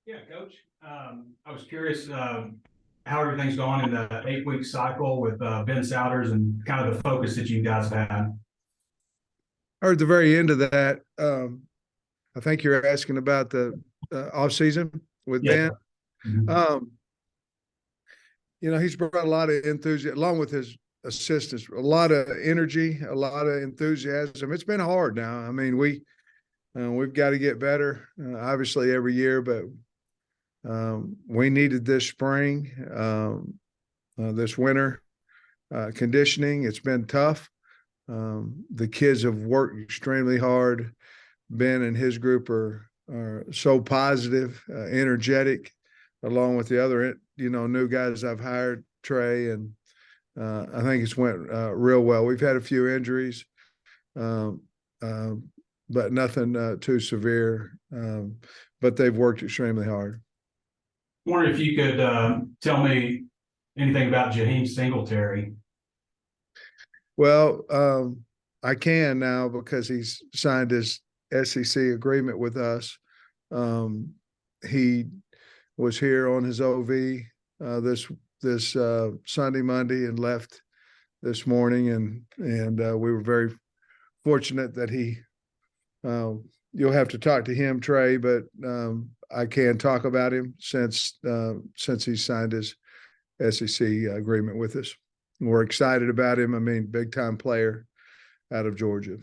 Yeah, Coach. I was curious how everything's going in the 8-week cycle with Ben Souders and kind of the focus that you guys have had. Or at the very end of that, I think you're asking about the off season with Yeah. Ben. Mhm. Um, he's brought a lot of enthusiasm along with his assistants, a lot of energy, a lot of enthusiasm. It's been hard now. I mean, we've got to get better, obviously every year, but we needed this spring, this winter conditioning. It's been tough. The kids have worked extremely hard. Ben and his group are so positive, energetic, along with the other new guys I've hired, Trey, and I think it's went real well. We've had a few injuries, um, but nothing too severe. But they've worked extremely hard. Wondering if you could tell me anything about Jaheim Singletary. Well, I can now because he's signed his SEC agreement with us. He was here on his OV this Sunday, Monday, and left this morning, and we were very fortunate that he. You'll have to talk to him, Trey, but I can talk about him since he signed his SEC agreement with us. We're excited about him. I mean, big time player out of Georgia.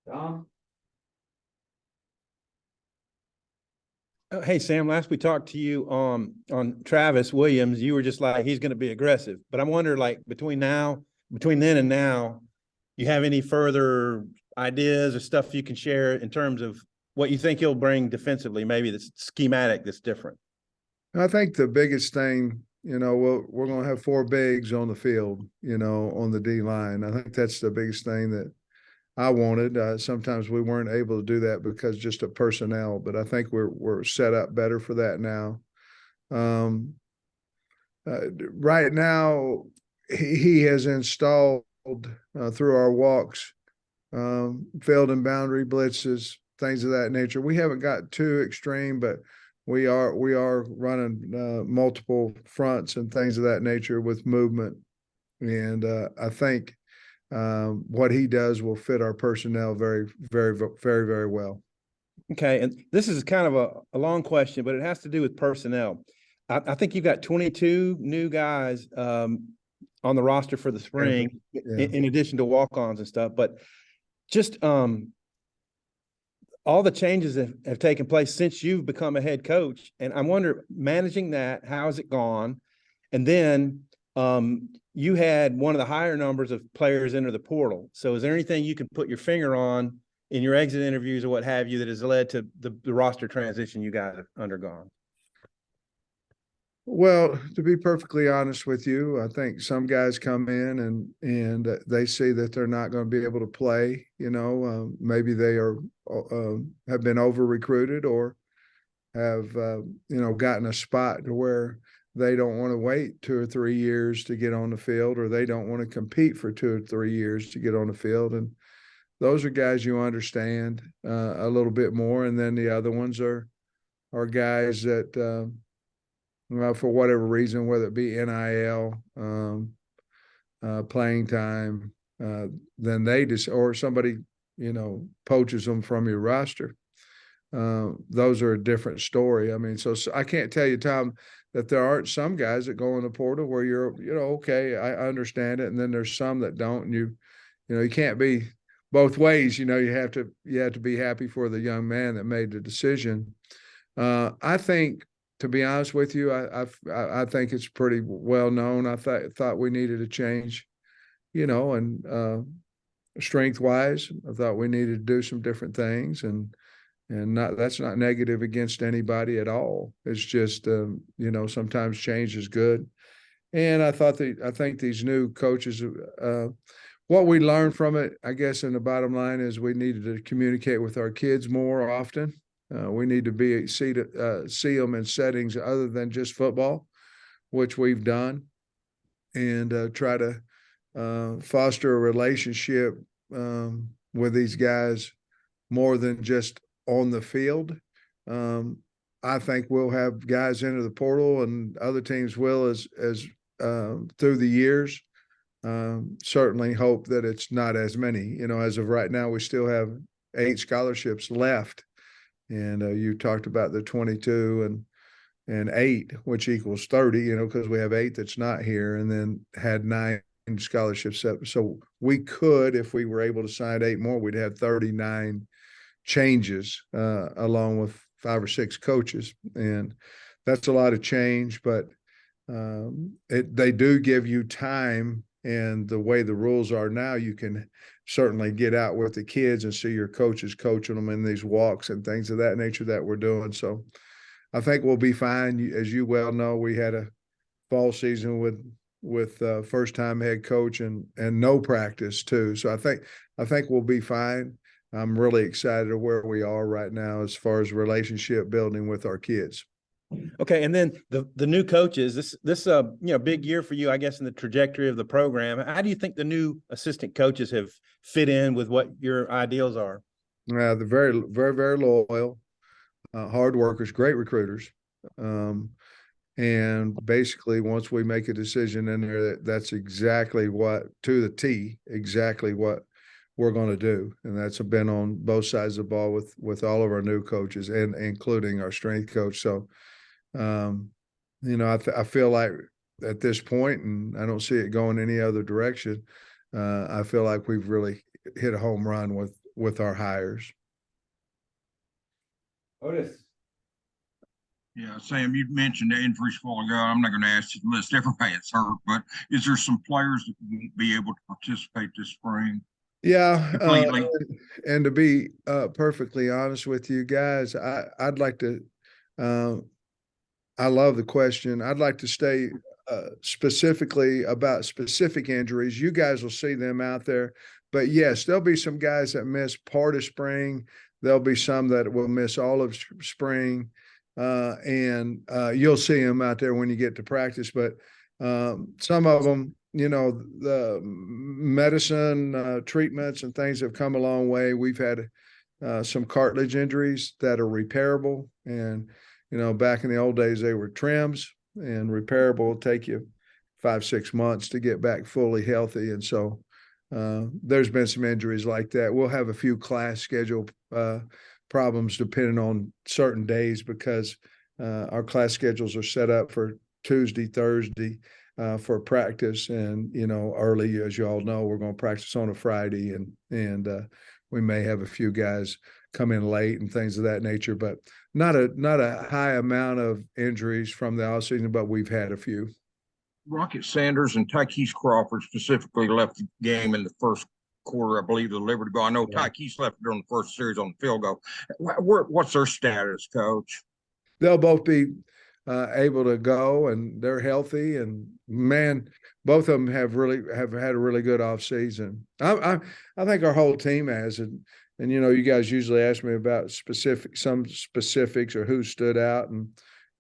Tom? Hey, Sam, last we talked to you on Travis Williams, you were just like, he's going to be aggressive. But I'm wondering, like, between then and now, you have any further ideas or stuff you can share in terms of what you think he'll bring defensively, maybe that's schematic that's different? I think the biggest thing, we're going to have 4 bigs on the field, on the D line. I think that's the biggest thing that I wanted. Sometimes we weren't able to do that because just of personnel, but I think we're set up better for that now. Right now, he has installed through our walks, field and boundary blitzes, things of that nature. We haven't got too extreme, but we are running multiple fronts and things of that nature with movement, and I think what he does will fit our personnel very, very, very, very well. Okay, and this is kind of a long question, but it has to do with personnel. I think you've got 22 new guys on the roster for the spring, in addition to walk-ons and stuff. But just all the changes that have taken place since you've become a head coach, and I wonder, managing that, how has it gone? And then you had one of the higher numbers of players enter the portal. So is there anything you can put your finger on in your exit interviews or what have you that has led to the roster transition you guys have undergone? Well, to be perfectly honest with you, I think some guys come in and they see that they're not going to be able to play. Maybe they are have been over recruited or have gotten a spot to where they don't want to wait 2 or 3 years to get on the field, or they don't want to compete for 2 or 3 years to get on the field. And those are guys you understand a little bit more. And then the other ones are guys that. For whatever reason, whether it be NIL, playing time, then they just, or somebody, poaches them from your roster. Those are a different story. I mean, so I can't tell you, Tom, that there aren't some guys that go in the portal where you're, okay, I understand it. And then there's some that don't. And you can't be both ways. You have to be happy for the young man that made the decision. I think, to be honest with you, I think it's pretty well known. I thought we needed a change, and strength wise, I thought we needed to do some different things, and that's not negative against anybody at all. It's just sometimes change is good, and I think these new coaches, what we learned from it, I guess, in the bottom line is we needed to communicate with our kids more often. We need to see them in settings other than just football, which we've done, and try to foster a relationship with these guys more than just on the field. I think we'll have guys enter the portal, and other teams will as through the years. Certainly hope that it's not as many. You know, as of right now, we still have 8 scholarships left, and you talked about the 22 and 8, which equals 30. You know, because we have 8 that's not here, and then had 9 scholarships up. So we could, if we were able to sign 8 more, we'd have 39 changes, along with 5 or 6 coaches, and that's a lot of change. But they do give you time, and the way the rules are now, you can certainly get out with the kids and see your coaches coaching them in these walks and things of that nature that we're doing. So I think we'll be fine. As you well know, we had a fall season with first-time head coach and no practice too. So I think we'll be fine. I'm really excited of where we are right now as far as relationship building with our kids. Okay, and then the new coaches. This big year for you, I guess, in the trajectory of the program. How do you think the new assistant coaches have fit in with what your ideals are? They're very, very, very loyal, hard workers, great recruiters. And basically, once we make a decision in there, that's exactly what, to the T, exactly what we're going to do. And that's been on both sides of the ball with all of our new coaches, and including our strength coach. So, I feel like at this point, and I don't see it going any other direction, I feel like we've really hit a home run with our hires. Otis. Yeah, Sam, you mentioned the injuries a while ago. I'm not going to ask you to list everybody that's hurt, but is there some players that won't be able to participate this spring? Yeah, Completely. and to be perfectly honest with you guys, I'd like to. I love the question. I'd like to stay specifically about specific injuries. You guys will see them out there, but yes, there'll be some guys that miss part of spring. There'll be some that will miss all of spring, and you'll see them out there when you get to practice. But some of them, the medicine treatments and things have come a long way. We've had some cartilage injuries that are repairable, and back in the old days, they were trims, and repairable will take you 5-6 months to get back fully healthy. And so there's been some injuries like that. We'll have a few class schedule problems depending on certain days, because our class schedules are set up for Tuesday, Thursday for practice. And, early, as you all know, we're going to practice on a Friday, and we may have a few guys come in late and things of that nature, but not a high amount of injuries from the offseason, but we've had a few. Rocket Sanders and Tykees Crawford specifically left the game in the first quarter, I believe, the Liberty Bowl. I know Tykees left during the first series on the field goal. What's their status, Coach? They'll both be able to go, and they're healthy. And man, both of them have had a really good offseason. I think our whole team has. And you guys usually ask me about some specifics or who stood out, and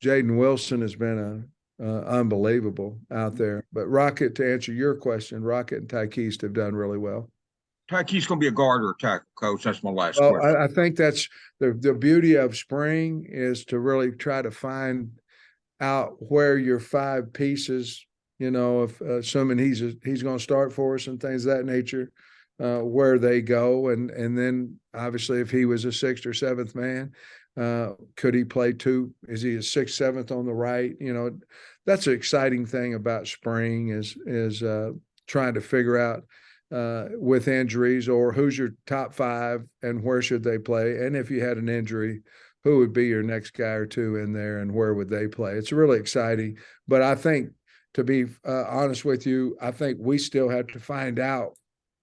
Jaden Wilson has been unbelievable out there. But Rocket, to answer your question, Rocket and Tykees have done really well. Tykees going to be a guard or a tackle, Coach? That's my last question. I think that's the beauty of spring, is to really try to find out where your 5 pieces, if assuming he's going to start for us and things of that nature, where they go. And then obviously if he was a 6th or 7th man, could he play 2? Is he a 6th, 7th on the right? That's an exciting thing about spring is trying to figure out with injuries, or who's your top 5 and where should they play? And if you had an injury, who would be your next guy or 2 in there, and where would they play? It's really exciting. But I think, to be honest with you, I think we still have to find out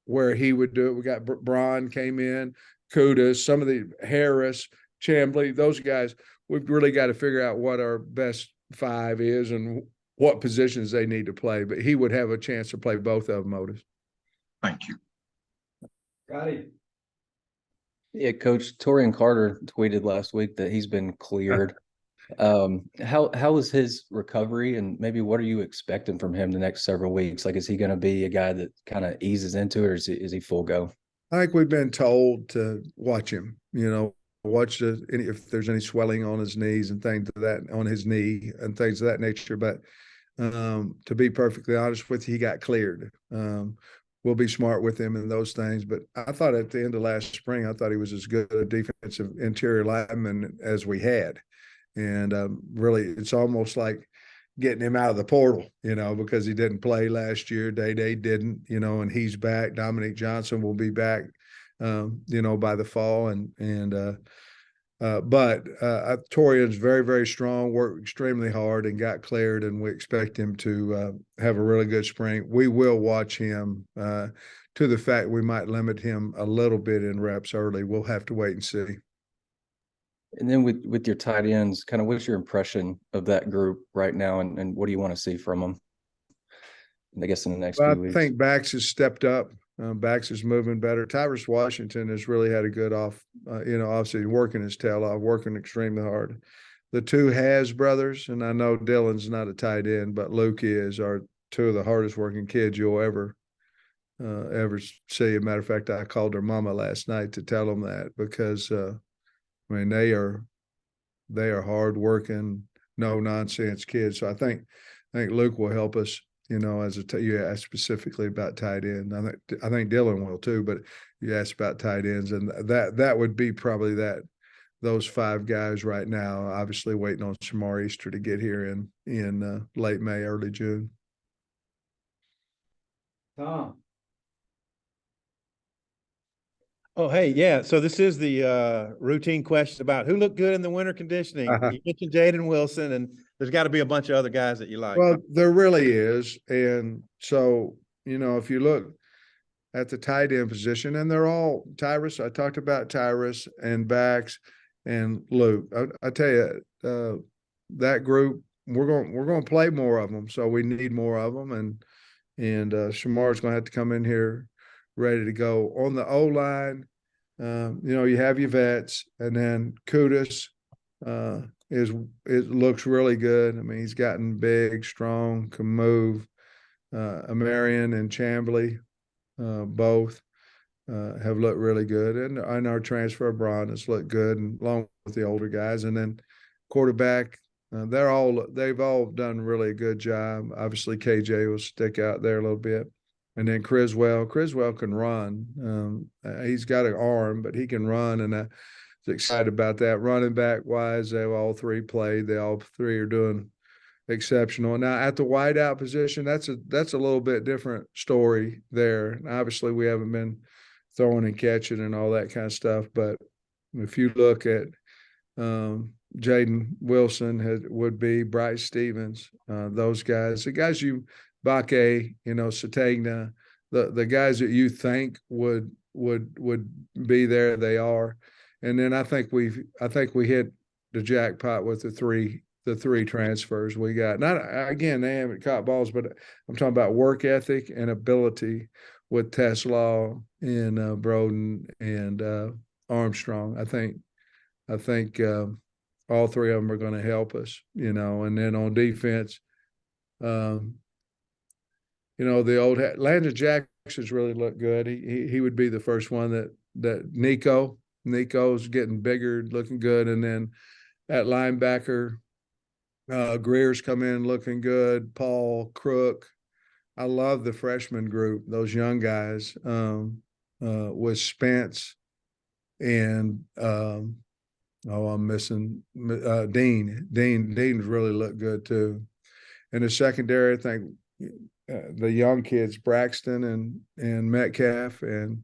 where he would do it. We got Braun came in, Kudas, some of the Harris, Chambly, those guys. We've really got to figure out what our best 5 is and what positions they need to play. But he would have a chance to play both of them, Otis. Thank you. Got it. Yeah, Coach, Torian Carter tweeted last week that he's been cleared. How is his recovery, and maybe what are you expecting from him the next several weeks? Like, is he going to be a guy that kind of eases into it, or is he full go? I think we've been told to watch him. watch if there's any swelling on his knees and things of that on his knee and things of that nature. But to be perfectly honest with you, he got cleared. We'll be smart with him in those things. But I thought at the end of last spring, I thought he was as good a defensive interior lineman as we had. And really, it's almost like getting him out of the portal, because he didn't play last year. Day didn't, and he's back. Dominic Johnson will be back, by the fall. But Torian's very, very strong, worked extremely hard and got cleared, and we expect him to have a really good spring. We will watch him to the fact we might limit him a little bit in reps early. We'll have to wait and see. And then with your tight ends, kind of what's your impression of that group right now, and what do you want to see from them, I guess, in the next few weeks? I think Bax has stepped up. Bax is moving better. Tyrus Washington has really had a good offseason, working his tail off, working extremely hard. The two Has brothers, and I know Dylan's not a tight end, but Luke are two of the hardest working kids you'll ever see. As a matter of fact, I called their mama last night to tell them that, because they are hard working, no nonsense kids. So I think Luke will help us. You asked specifically about tight end. I think Dylan will too, but you asked about tight ends, and that would be probably those five guys right now. Obviously, waiting on Shamar Easter to get here in late May, early June. Tom. Oh, hey, yeah. So this is the routine question about who looked good in the winter conditioning. You mentioned Jaden Wilson, and there's got to be a bunch of other guys that you like. Well, there really is. And so, if you look at the tight end position, and they're all Tyrus. I talked about Tyrus and Bax and Luke. I tell you, that group, we're going to play more of them. So we need more of them. And Shamar's going to have to come in here ready to go. On the O-line, you have your vets, and then Kudus it looks really good. I mean, he's gotten big, strong, can move. Amarian and Chambly both have looked really good, and our transfer Braun has looked good, and along with the older guys. And then quarterback, they've all done really a good job. Obviously, KJ will stick out there a little bit. And then Criswell can run. He's got an arm, but he can run, and I was excited about that. Running back wise, they all three played. They all three are doing exceptional. Now at the wideout position, that's a little bit different story there. And obviously, we haven't been throwing and catching and all that kind of stuff. But if you look at Jaden Wilson, would be Bryce Stevens, those guys, the guys Bakke, Sategna, the guys that you think would be there, they are. And then I think we hit the jackpot with the three transfers we got. Not again, they haven't caught balls, but I'm talking about work ethic and ability with Teslaw and Broden and Armstrong. I think all three of them are going to help us, And then on defense, the old Landon Jackson's really looked good. He would be the first one that Nico's getting bigger, looking good. And then at linebacker, Greer's come in looking good. Paul Crook. I love the freshman group, those young guys, with Spence and I'm missing Dean. Dean's really looked good too. In the secondary, I think the young kids, Braxton and Metcalf and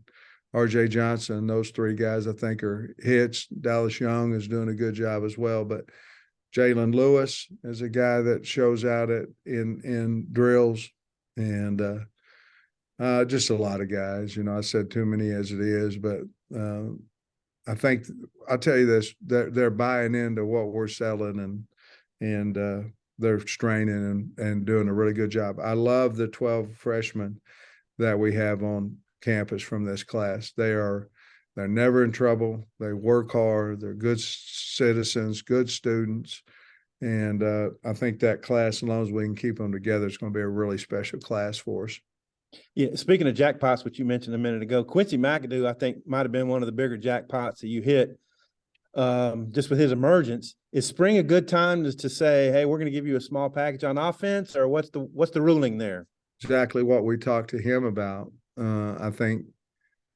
RJ Johnson, those three guys I think are hits. Dallas Young is doing a good job as well. But Jalen Lewis is a guy that shows out in drills, and just a lot of guys. I said too many as it is, but I think I'll tell you this: they're buying into what we're selling, and they're straining and doing a really good job. I love the 12 freshmen that we have on campus from this class. They're never in trouble. They work hard. They're good citizens, good students. And I think that class, as long as we can keep them together, it's going to be a really special class for us. Yeah, speaking of jackpots, which you mentioned a minute ago, Quincy McAdoo, I think, might have been one of the bigger jackpots that you hit. just with his emergence. Is spring a good time to say, hey, we're going to give you a small package on offense, or what's the ruling there? Exactly what we talked to him about. I think,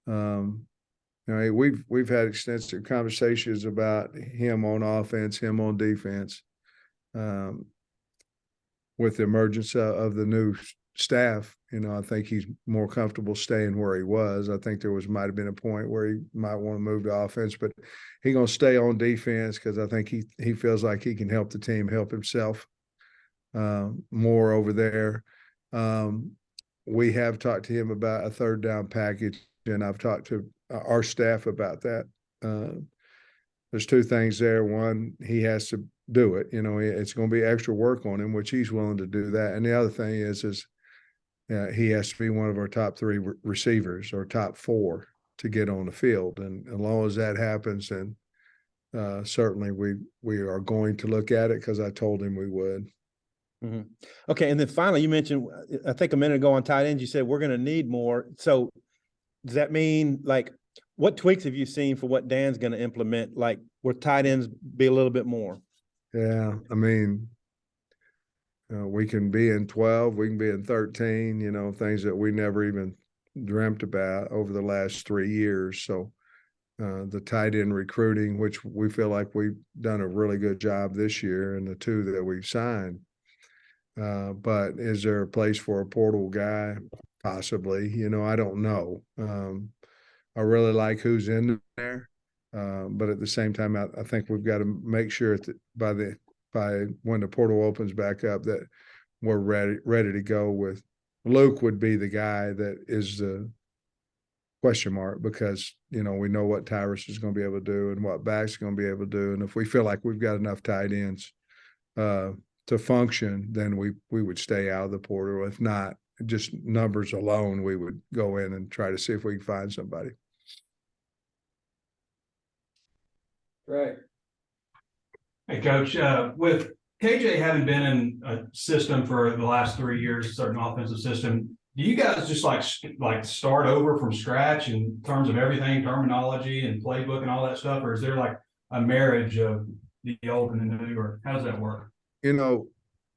we've had extensive conversations about him on offense, him on defense. With the emergence of the new staff, I think he's more comfortable staying where he was. I think there might have been a point where he might want to move to offense, but he's going to stay on defense because I think he feels like he can help the team, help himself more over there. We have talked to him about a third down package, and I've talked to our staff about that. There's two things there. One, he has to do it. It's going to be extra work on him, which he's willing to do that. And the other thing is he has to be one of our top three receivers or top four to get on the field. And as long as that happens, then certainly we are going to look at it because I told him we would. Mm-hmm. Okay. And then finally, you mentioned, I think a minute ago on tight ends, you said we're going to need more. So does that mean, like, what tweaks have you seen for what Dan's going to implement, like where tight ends be a little bit more? Yeah, I mean, we can be in 12, we can be in 13, things that we never even dreamt about over the last 3 years. So the tight end recruiting, which we feel like we've done a really good job this year, and the two that we've signed. But is there a place for a portal guy? Possibly. I don't know. I really like who's in there. But at the same time, I think we've got to make sure that by when the portal opens back up that we're ready to go with. Luke would be the guy that is the question mark because, we know what Tyrus is going to be able to do and what Back's going to be able to do. And if we feel like we've got enough tight ends to function, then we would stay out of the portal. If not, just numbers alone, we would go in and try to see if we can find somebody. Right. Hey, Coach, with KJ having been in a system for the last 3 years, a certain offensive system, do you guys just like start over from scratch in terms of everything, terminology and playbook and all that stuff? Or is there like a marriage of the old and the new, or how does that work?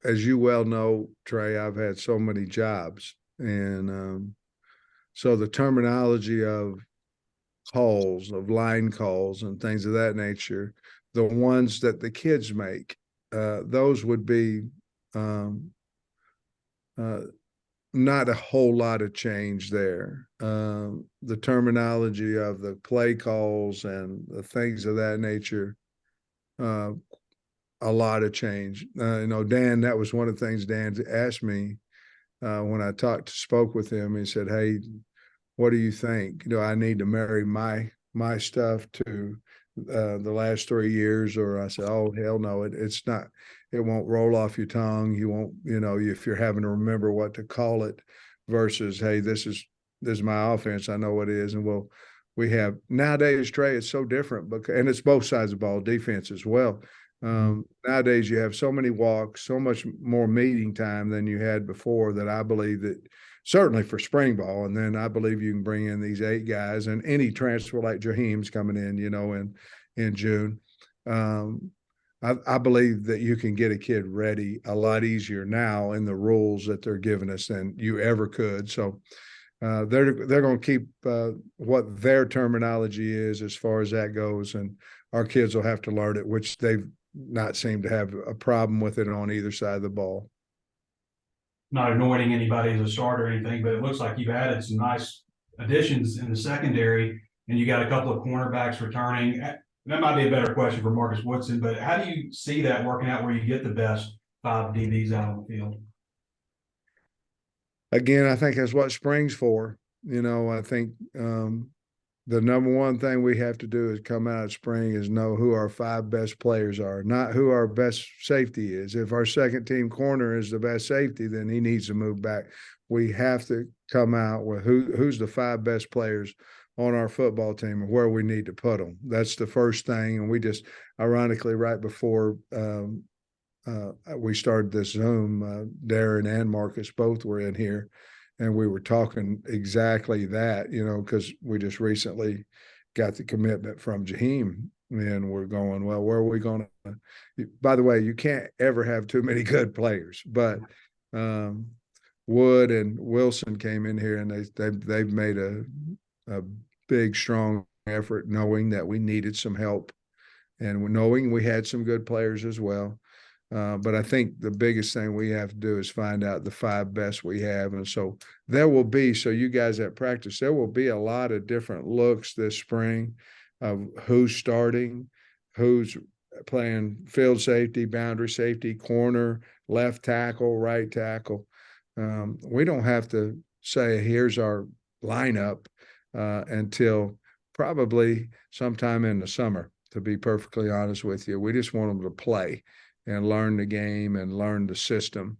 As you well know, Trey, I've had so many jobs. And so the terminology of calls, of line calls and things of that nature, the ones that the kids make, those would be not a whole lot of change there. The terminology of the play calls and the things of that nature, a lot of change. Dan, that was one of the things Dan asked me when I spoke with him. He said, "Hey, what do you think? Do I need to marry my stuff to the last 3 years?" Or I said, "Oh, hell no, it's not. It won't roll off your tongue. You won't, if you're having to remember what to call it versus, hey, this is my offense. I know what it is." And we have nowadays, Trey, it's so different and it's both sides of the ball, defense as well. Nowadays you have so many walks, so much more meeting time than you had before that I believe that certainly for spring ball. And then I believe you can bring in these 8 guys and any transfer like Jaheim's coming in, in June. I believe that you can get a kid ready a lot easier now in the rules that they're giving us than you ever could. So they're going to keep what their terminology is as far as that goes. And our kids will have to learn it, which they've not seemed to have a problem with it on either side of the ball. Not anointing anybody as a starter or anything, but it looks like you've added some nice additions in the secondary, and you got a couple of cornerbacks returning. That might be a better question for Marcus Woodson, but how do you see that working out where you get the best 5 DBs out on the field? Again, I think that's what spring's for. I think the number one thing we have to do is come out of spring is know who our 5 best players are, not who our best safety is. If our second team corner is the best safety, then he needs to move back. We have to come out with who's the 5 best players on our football team and where we need to put them. That's the first thing. And we just, ironically, right before we started this Zoom, Darren and Marcus both were in here. And we were talking exactly that, because we just recently got the commitment from Jaheim, and we're going, well, where are we going to? By the way, you can't ever have too many good players, but Wood and Wilson came in here and they've made a big, strong effort, knowing that we needed some help and knowing we had some good players as well. But I think the biggest thing we have to do is find out the 5 best we have. And so there will be, so you guys at practice, there will be a lot of different looks this spring of who's starting, who's playing field safety, boundary safety, corner, left tackle, right tackle. We don't have to say, here's our lineup until probably sometime in the summer, to be perfectly honest with you. We just want them to play and learn the game and learn the system.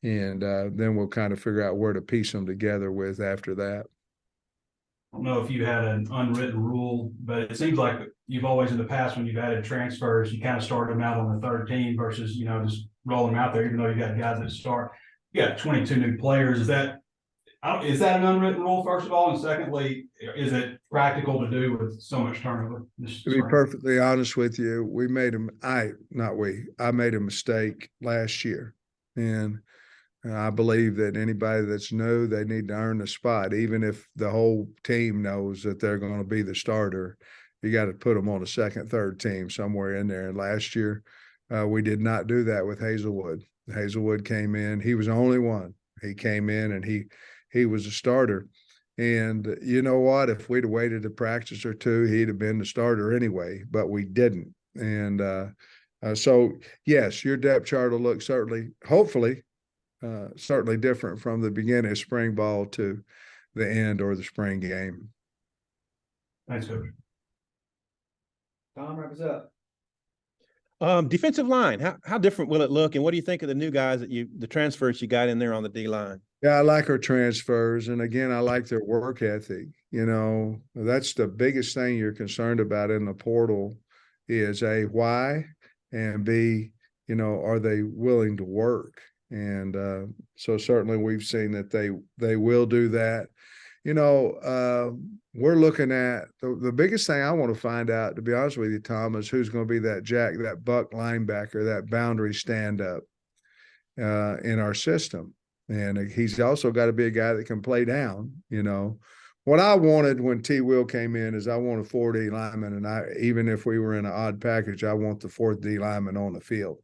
And then we'll kind of figure out where to piece them together with after that. I don't know if you had an unwritten rule, but it seems like you've always in the past, when you've added transfers, you kind of started them out on the third team versus, just rolling them out there, even though you got guys that start. You got 22 new players. Is that an unwritten rule, first of all? And secondly, is it practical to do with so much turnover? To be perfectly honest with you, I made a mistake last year. And I believe that anybody that's new, they need to earn the spot. Even if the whole team knows that they're going to be the starter, you got to put them on a second, third team somewhere in there. And last year, we did not do that with Hazelwood. Hazelwood came in. He was the only one. He came in and he was a starter. And you know what? If we'd have waited a practice or two, he'd have been the starter anyway, but we didn't. And so, yes, your depth chart will look hopefully different from the beginning of spring ball to the end or the spring game. Thanks, Coach. Tom, wrap us up. Defensive line, how different will it look? And what do you think of the new guys the transfers you got in there on the D line? Yeah, I like our transfers. And again, I like their work ethic. That's the biggest thing you're concerned about in the portal is A, why, and B, are they willing to work? And so certainly we've seen that they will do that. We're looking at the biggest thing I want to find out, to be honest with you, Tom, is who's going to be that buck linebacker, that boundary stand-up in our system. And he's also got to be a guy that can play down. What I wanted when T. Will came in is I want a 4D lineman, and even if we were in an odd package, I want the 4th D lineman on the field.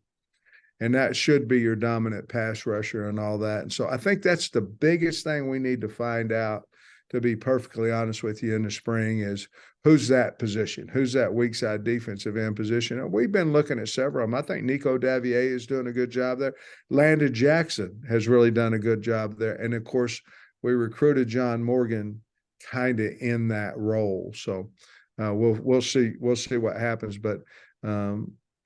And that should be your dominant pass rusher and all that. And so I think that's the biggest thing we need to find out, to be perfectly honest with you, in the spring, is who's that position? Who's that weak side defensive end position? And we've been looking at several of them. I think Nico Davier is doing a good job there. Landon Jackson has really done a good job there. And of course, we recruited John Morgan kind of in that role. So we'll see what happens. But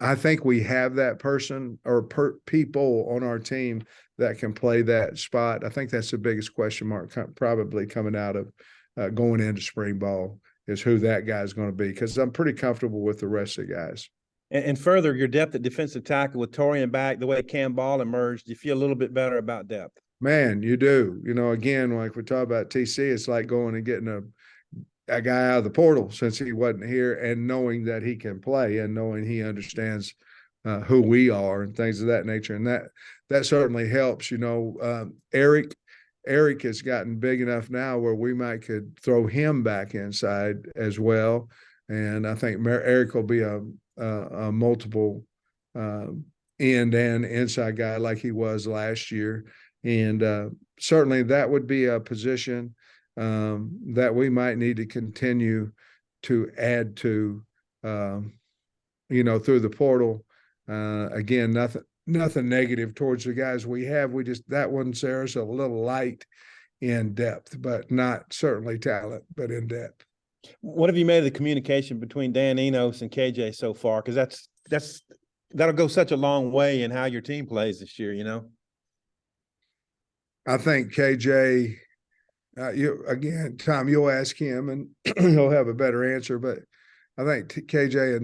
I think we have that person or people on our team that can play that spot. I think that's the biggest question mark probably coming out of going into spring ball, is who that guy's going to be, because I'm pretty comfortable with the rest of the guys. And further, your depth at defensive tackle with Torian back, the way Cam Ball emerged, you feel a little bit better about depth. Man, you do. Again, like we talk about TC, it's like going and getting a guy out of the portal since he wasn't here, and knowing that he can play and knowing he understands who we are and things of that nature. And that certainly helps. Eric has gotten big enough now where we could throw him back inside as well. And I think Eric will be a multiple end and inside guy like he was last year. And certainly that would be a position that we might need to continue to add to, through the portal. Again, nothing negative towards the guys we have. That one, Sarah's a little light in depth, but not certainly talent, but in depth. What have you made of the communication between Dan Enos and KJ so far? Because that'll go such a long way in how your team plays this year, I think KJ, Tom, you'll ask him and he'll have a better answer, but I think KJ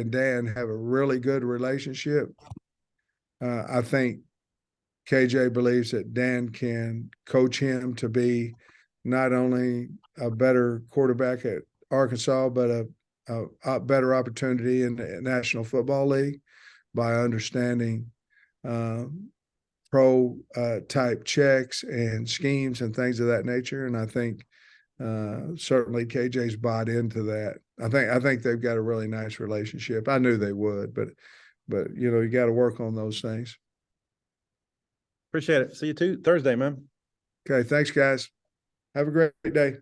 and Dan have a really good relationship. I think KJ believes that Dan can coach him to be not only a better quarterback at Arkansas, but a better opportunity in the National Football League by understanding pro type checks and schemes and things of that nature. And I think certainly KJ's bought into that. I think they've got a really nice relationship. I knew they would, but you know, you got to work on those things. Appreciate it. See you Thursday, man. Okay, thanks guys. Have a great day.